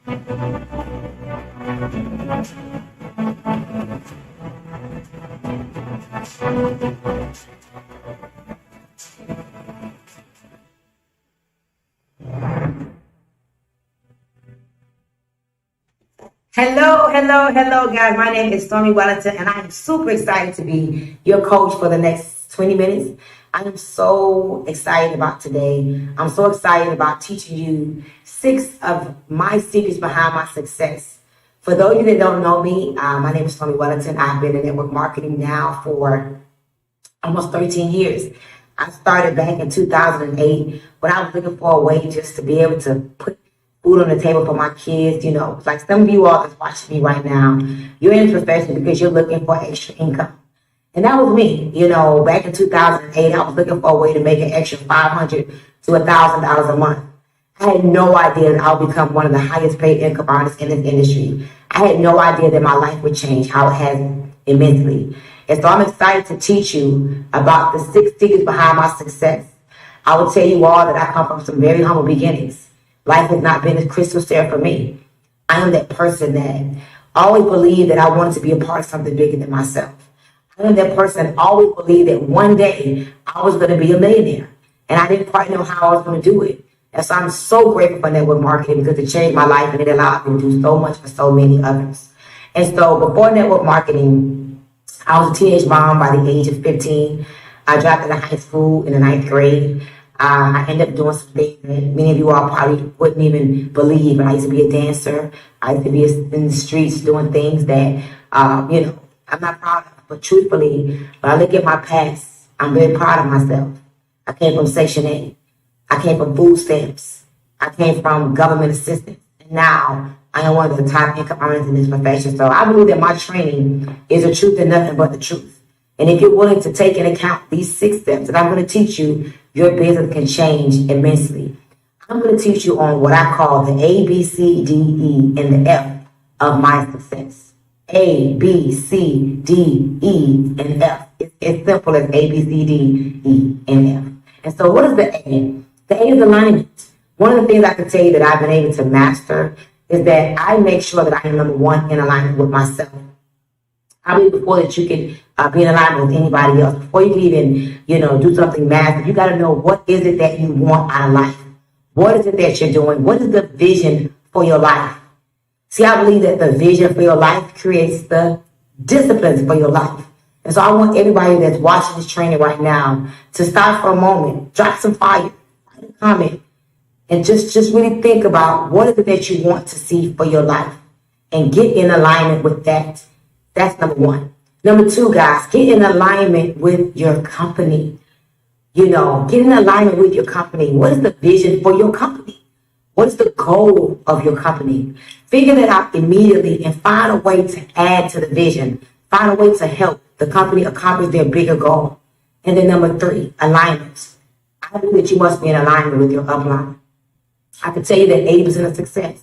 Hello, guys. My name is Stormy Wellington, and I am super excited to be your coach for the next 20 minutes. I am so excited about today. I'm so excited about teaching you 6 of my secrets behind my success. For those of you that don't know me, my name is Stormy Wellington. I've been in network marketing now for almost 13 years. I started back in 2008 when I was looking for a way just to be able to put food on the table for my kids. You know, like some of you all that's watching me right now, you're in this profession because you're looking for extra income. And that was me. You know, back in 2008, I was looking for a way to make an extra $500 to $1,000 a month. I had no idea that I would become one of the highest paid income artists in this industry. I had no idea that my life would change how it has immensely. And so I'm excited to teach you about the 6 secrets behind my success. I will tell you all that I come from some very humble beginnings. Life has not been as crystal clear for me. I am that person that always believed that I wanted to be a part of something bigger than myself. I am that person that always believed that one day I was going to be a millionaire. And I didn't quite know how I was going to do it. And so I'm so grateful for network marketing because it changed my life and it allowed me to do so much for so many others. And so before network marketing, I was a teenage mom by the age of 15. I dropped out of high school in the 9th grade. I ended up doing some things that many of you all probably wouldn't even believe. I used to be a dancer. I used to be in the streets doing things that, I'm not proud of. But truthfully, when I look at my past, I'm very proud of myself. I came from Section 8. I came from food stamps. I came from government assistance. And now I am one of the top income earners in this profession. So I believe that my training is the truth and nothing but the truth. And if you're willing to take into account these 6 steps that I'm going to teach you, your business can change immensely. I'm going to teach you on what I call the A, B, C, D, E, and the F of my success. A, B, C, D, E, and F. It's as simple as A, B, C, D, E, and F. And so what is the A? The A is alignment. One of the things I can tell you that I've been able to master is that I make sure that I am number 1 in alignment with myself. I believe before that you can be in alignment with anybody else, before you can even, do something massive, you got to know what is it that you want out of life. What is it that you're doing? What is the vision for your life? See, I believe that the vision for your life creates the disciplines for your life. And so I want everybody that's watching this training right now to stop for a moment, drop some fire, write a comment, and just really think about what is it that you want to see for your life and get in alignment with that. That's number 1. Number 2, guys, get in alignment with your company. Get in alignment with your company. What is the vision for your company? What is the goal of your company? Figure that out immediately and find a way to add to the vision. Find a way to help the company accomplish their bigger goal. And then number 3, alignment. I believe that you must be in alignment with your upline. I can tell you that 80% of success,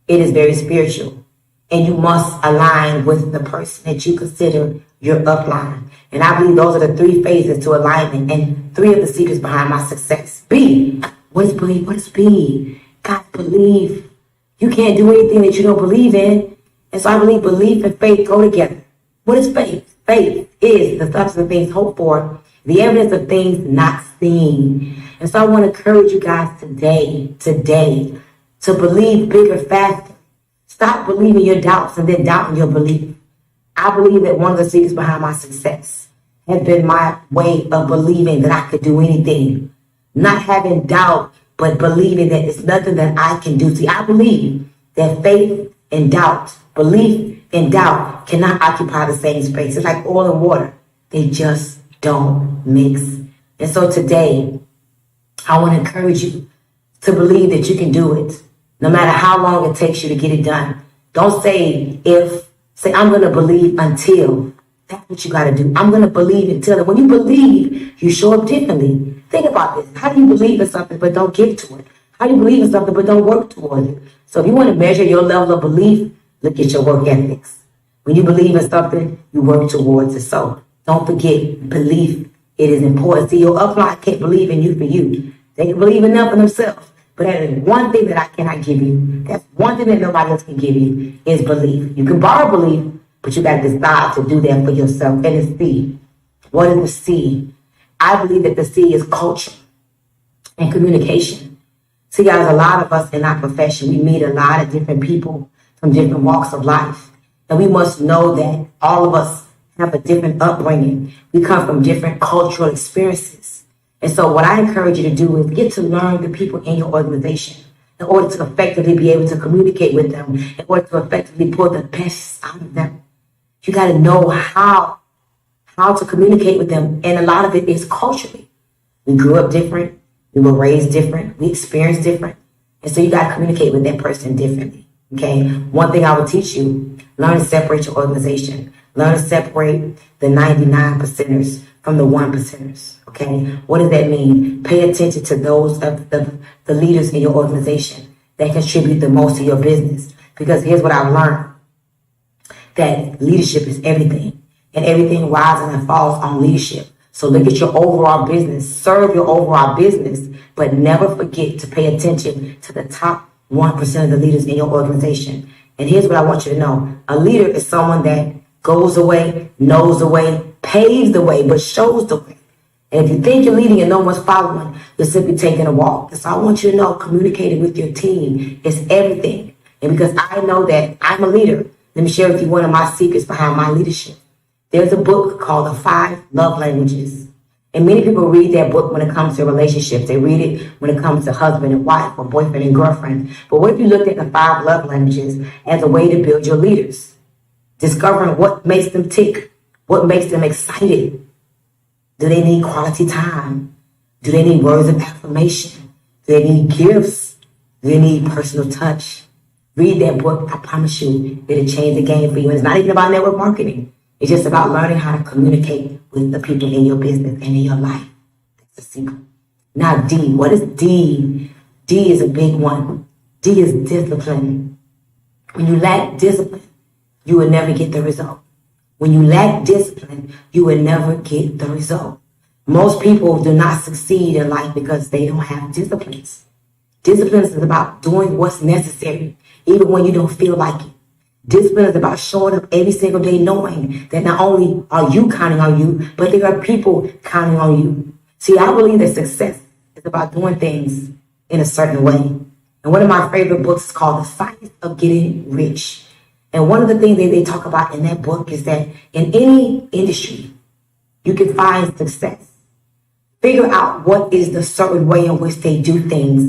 it is very spiritual. And you must align with the person that you consider your upline. And I believe those are the 3 phases to alignment and 3 of the secrets behind my success. B, what is believe? What is B? God, believe. You can't do anything that you don't believe in. And so I believe belief and faith go together. What is faith? Faith is the substance of things hoped for, the evidence of things not seen. And so I want to encourage you guys today, to believe bigger, faster. Stop believing your doubts and then doubting your belief. I believe that one of the secrets behind my success has been my way of believing that I could do anything. Not having doubt, but believing that it's nothing that I can do. See, I believe that faith and doubt, belief and doubt cannot occupy the same space. It's like oil and water. They just don't mix. And so today, I want to encourage you to believe that you can do it. No matter how long it takes you to get it done. Don't say if. Say, I'm going to believe until. That's what you got to do. I'm going to believe until. And when you believe, you show up differently. Think about this. How do you believe in something but don't get to it? How do you believe in something but don't work towards it? So if you want to measure your level of belief, look at your work ethics. When you believe in something, you work towards it. So don't forget, belief. It is important. See, your upline can't believe in you for you. They can believe enough in themselves. But that is one thing that I cannot give you. That's one thing that nobody else can give you is belief. You can borrow belief, but you got to decide to do that for yourself. And it's C. What is the C? I believe that the C is culture and communication. See, guys, a lot of us in our profession, we meet a lot of different people from different walks of life. And we must know that all of us have a different upbringing. We come from different cultural experiences. And so what I encourage you to do is get to learn the people in your organization in order to effectively be able to communicate with them, in order to effectively pull the best out of them. You got to know how to communicate with them. And a lot of it is culturally. We grew up different. We were raised different. We experienced different. And so you got to communicate with that person differently. Okay. One thing I would teach you, learn to separate your organization. Learn to separate the 99%ers from the 1%ers. Okay. What does that mean? Pay attention to those of the leaders in your organization that contribute the most to your business. Because here's what I've learned. That leadership is everything. And everything rises and falls on leadership. So look at your overall business. Serve your overall business. But never forget to pay attention to the top 1% of the leaders in your organization. And here's what I want you to know. A leader is someone that goes the way, knows the way, paves the way, but shows the way. And if you think you're leading and no one's following, you're simply taking a walk. So I want you to know communicating with your team is everything. And because I know that I'm a leader, let me share with you one of my secrets behind my leadership. There's a book called The 5 Love Languages. And many people read that book when it comes to relationships. They read it when it comes to husband and wife or boyfriend and girlfriend. But what if you looked at the 5 love languages as a way to build your leaders? Discovering what makes them tick, what makes them excited. Do they need quality time? Do they need words of affirmation? Do they need gifts? Do they need personal touch? Read that book. I promise you, it'll change the game for you. And it's not even about network marketing. It's just about learning how to communicate with the people in your business and in your life. That's the secret. Now D. What is D? D is a big one. D is discipline. When you lack discipline, you will never get the result. When you lack discipline, you will never get the result. Most people do not succeed in life because they don't have disciplines. Discipline is about doing what's necessary, even when you don't feel like it. Discipline is about showing up every single day knowing that not only are you counting on you, but there are people counting on you. See, I believe that success is about doing things in a certain way. And one of my favorite books is called The Science of Getting Rich. And one of the things that they talk about in that book is that in any industry, you can find success. Figure out what is the certain way in which they do things.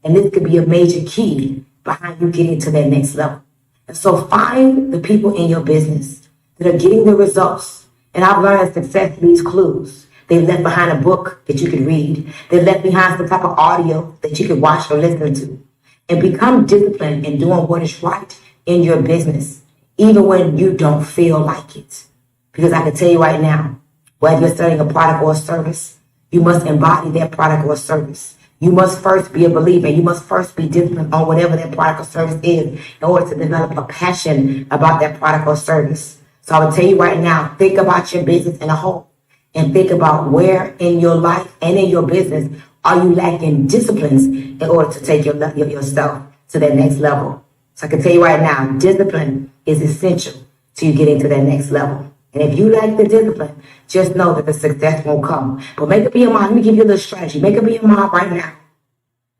And this could be a major key behind you getting to that next level. And so find the people in your business that are getting the results. And I've learned that success leaves clues. They left behind a book that you can read. They left behind some type of audio that you can watch or listen to. And become disciplined in doing what is right in your business, even when you don't feel like it. Because I can tell you right now, whether you're selling a product or a service, you must embody that product or service. You must first be a believer. You must first be disciplined on whatever that product or service is in order to develop a passion about that product or service. So I will tell you right now, think about your business in a whole and think about where in your life and in your business are you lacking disciplines in order to take yourself to that next level. So I can tell you right now, discipline is essential to you getting to that next level. And if you lack the discipline, just know that the success won't come. But make up your mind. Let me give you a little strategy. Make up your mind right now.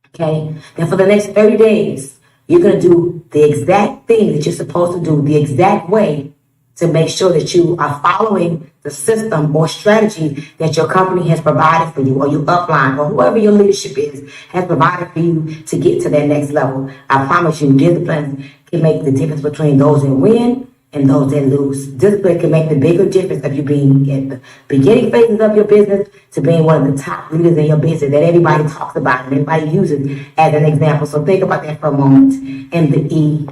Okay? Then for the next 30 days, you're going to do the exact thing that you're supposed to do, the exact way to make sure that you are following the system or strategy that your company has provided for you, or your upline, or whoever your leadership is, has provided for you to get to that next level. I promise you, discipline can make the difference between those that win and those that lose. Discipline can make the bigger difference of you being in the beginning phases of your business to being one of the top leaders in your business that everybody talks about and everybody uses as an example. So think about that for a moment. And the E.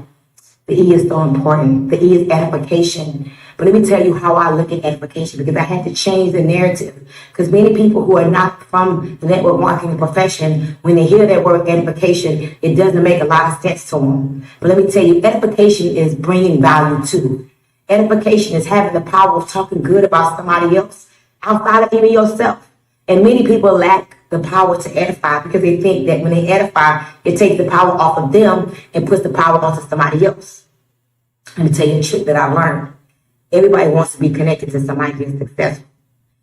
The E is so important. The E is edification. But let me tell you how I look at edification, because I had to change the narrative. Because many people who are not from the network marketing profession, when they hear that word edification, it doesn't make a lot of sense to them. But let me tell you, edification is bringing value to. Edification is having the power of talking good about somebody else outside of even yourself. And many people lack the power to edify because they think that when they edify, it takes the power off of them and puts the power onto somebody else. Let me tell you a trick that I've learned. Everybody wants to be connected to somebody that's successful.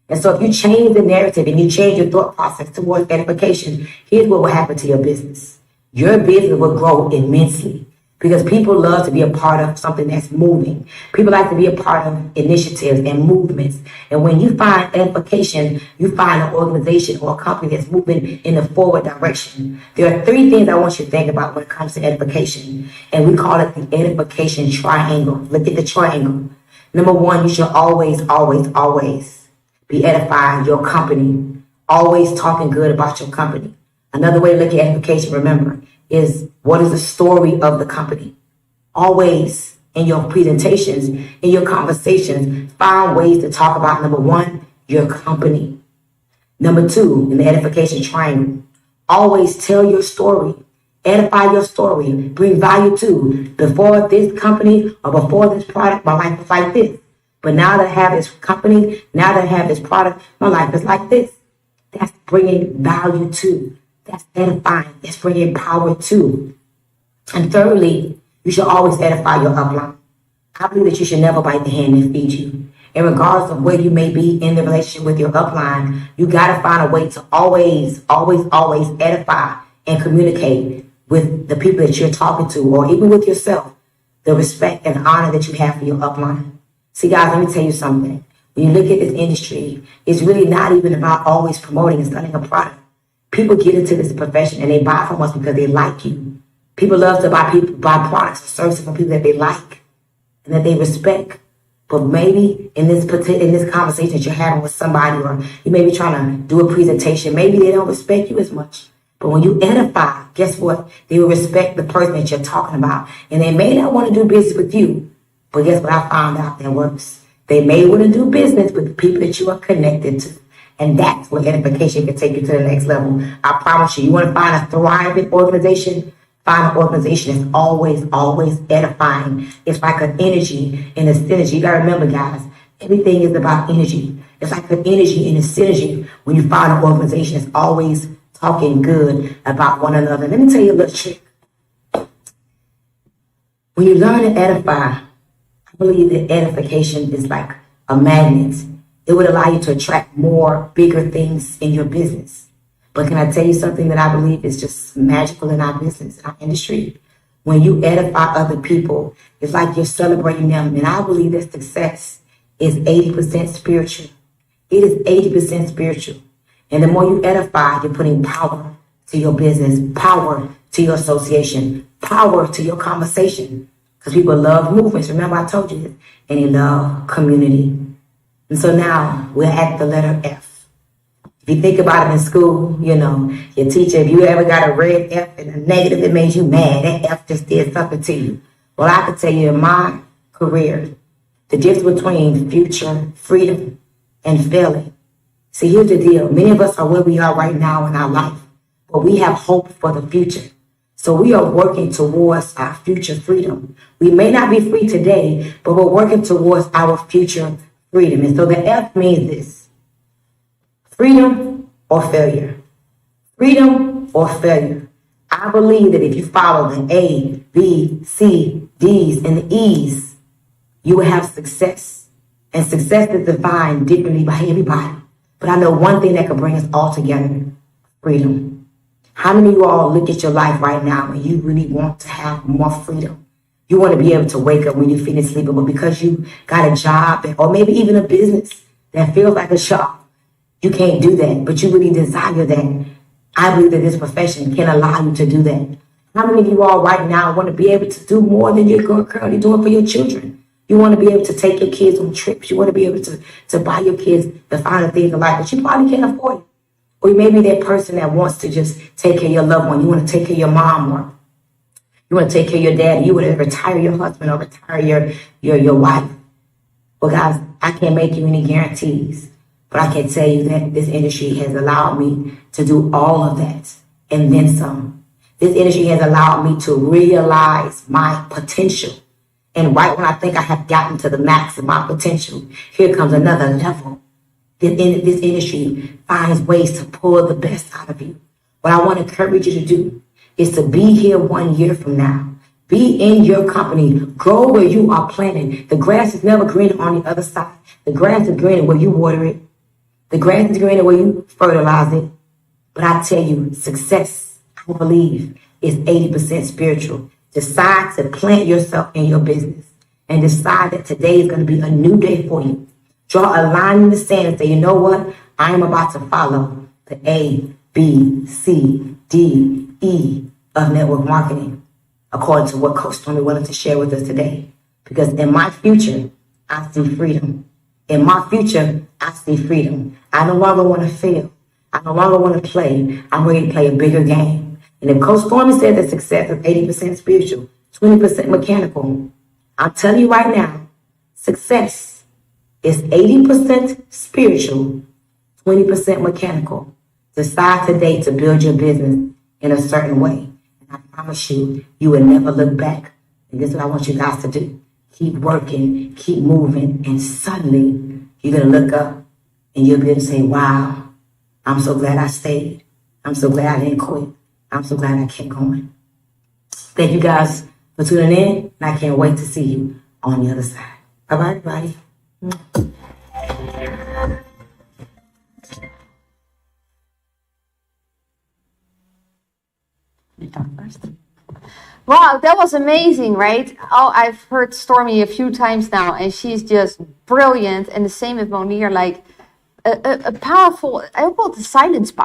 And so if you change the narrative and you change your thought process towards edification, here's what will happen to your business. Your business will grow immensely because people love to be a part of something that's moving. People like to be a part of initiatives and movements. And when you find edification, you find an organization or a company that's moving in the forward direction. There are 3 things I want you to think about when it comes to edification. And we call it the edification triangle. Look at the triangle. Number 1, you should always be edifying your company. Always talking good about your company. Another way to look at edification, remember, is what is the story of the company? Always in your presentations, in your conversations, find ways to talk about, number 1, your company. Number 2, in the edification triangle, always tell your story. Edify your story. Bring value to. Before this company or before this product, my life was like this. But now that I have this company, now that I have this product, my life is like this. That's bringing value to. That's edifying. That's bringing power to. And thirdly, you should always edify your upline. I believe that you should never bite the hand that feeds you. And regardless of where you may be in the relationship with your upline, you got to find a way to always edify and communicate with the people that you're talking to, or even with yourself, the respect and honor that you have for your upline. See, guys, let me tell you something. When you look at this industry, it's really not even about always promoting and selling a product. People get into this profession and they buy from us because they like you. People love to buy products or services from people that they like and that they respect. But maybe in this conversation that you're having with somebody, or you may be trying to do a presentation, maybe they don't respect you as much. But when you edify, guess what? They will respect the person that you're talking about. And they may not want to do business with you. But guess what I found out that works? They may want to do business with the people that you are connected to. And that's where edification can take you to the next level. I promise you, you want to find a thriving organization? Find an organization that's always edifying. It's like an energy and a synergy. You got to remember, guys, everything is about energy. It's like an energy and a synergy when you find an organization that's always talking good about one another. Let me tell you a little trick. When you learn to edify, I believe that edification is like a magnet. It would allow you to attract more bigger things in your business. But can I tell you something that I believe is just magical in our business, in our industry? When you edify other people, it's like you're celebrating them. And I believe that success is 80% spiritual. It is 80% spiritual. And the more you edify, you're putting power to your business, power to your association, power to your conversation. Because people love movements. Remember, I told you this. And they love community. And so now we're at the letter F. If you think about it in school, you know, your teacher, if you ever got a red F and a negative, it made you mad. That F just did something to you. Well, I could tell you in my career, the difference between future, freedom, and failing. See, here's the deal. Many of us are where we are right now in our life, but we have hope for the future. So we are working towards our future freedom. We may not be free today, but we're working towards our future freedom. And so the F means this: freedom or failure. Freedom or failure. I believe that if you follow the A, B, C, D's, and the E's, you will have success. And success is defined differently by everybody. But I know one thing that can bring us all together: freedom. How many of you all look at your life right now and you really want to have more freedom? You want to be able to wake up when you finish sleeping, but because you got a job or maybe even a business that feels like a shop, you can't do that, but you really desire that. I believe that this profession can allow you to do that. How many of you all right now want to be able to do more than you're currently doing for your children? You want to be able to take your kids on trips. You want to be able to buy your kids the finer things in life, but you probably can't afford it. Or you may be that person that wants to just take care of your loved one. You want to take care of your mom, or you want to take care of your dad. You want to retire your husband or retire your wife. Well, guys, I can't make you any guarantees, but I can tell you that this industry has allowed me to do all of that and then some. This industry has allowed me to realize my potential. And right when I think I have gotten to the max of my potential, here comes another level. in this industry finds ways to pull the best out of you. What I want to encourage you to do is to be here 1 year from now. Be in your company. Grow where you are planting. The grass is never greener on the other side. The grass is greener where you water it. The grass is greener where you fertilize it. But I tell you, success, I believe, is 80% spiritual. Decide to plant yourself in your business and decide that today is going to be a new day for you. Draw a line in the sand and say, you know what? I am about to follow the A, B, C, D, E of network marketing, according to what Coach Stormy Wellington shared with us today. Because in my future, I see freedom. In my future, I see freedom. I no longer want to fail. I no longer want to play. I'm ready to play a bigger game. And if Coach Stormy said that success is 80% spiritual, 20% mechanical, I'm telling you right now, success is 80% spiritual, 20% mechanical. Decide today to build your business in a certain way. And I promise you, you will never look back. And this is what I want you guys to do. Keep working, keep moving, and suddenly you're going to look up and you'll be able to say, wow, I'm so glad I stayed. I'm so glad I didn't quit. I'm so glad I kept going. Thank you guys for tuning in, and I can't wait to see you on the other side. Bye-bye, everybody. Wow, that was amazing, right? Oh, I've heard Stormy a few times now, and she's just brilliant. And the same with Monier, like a powerful, I call it the silence power.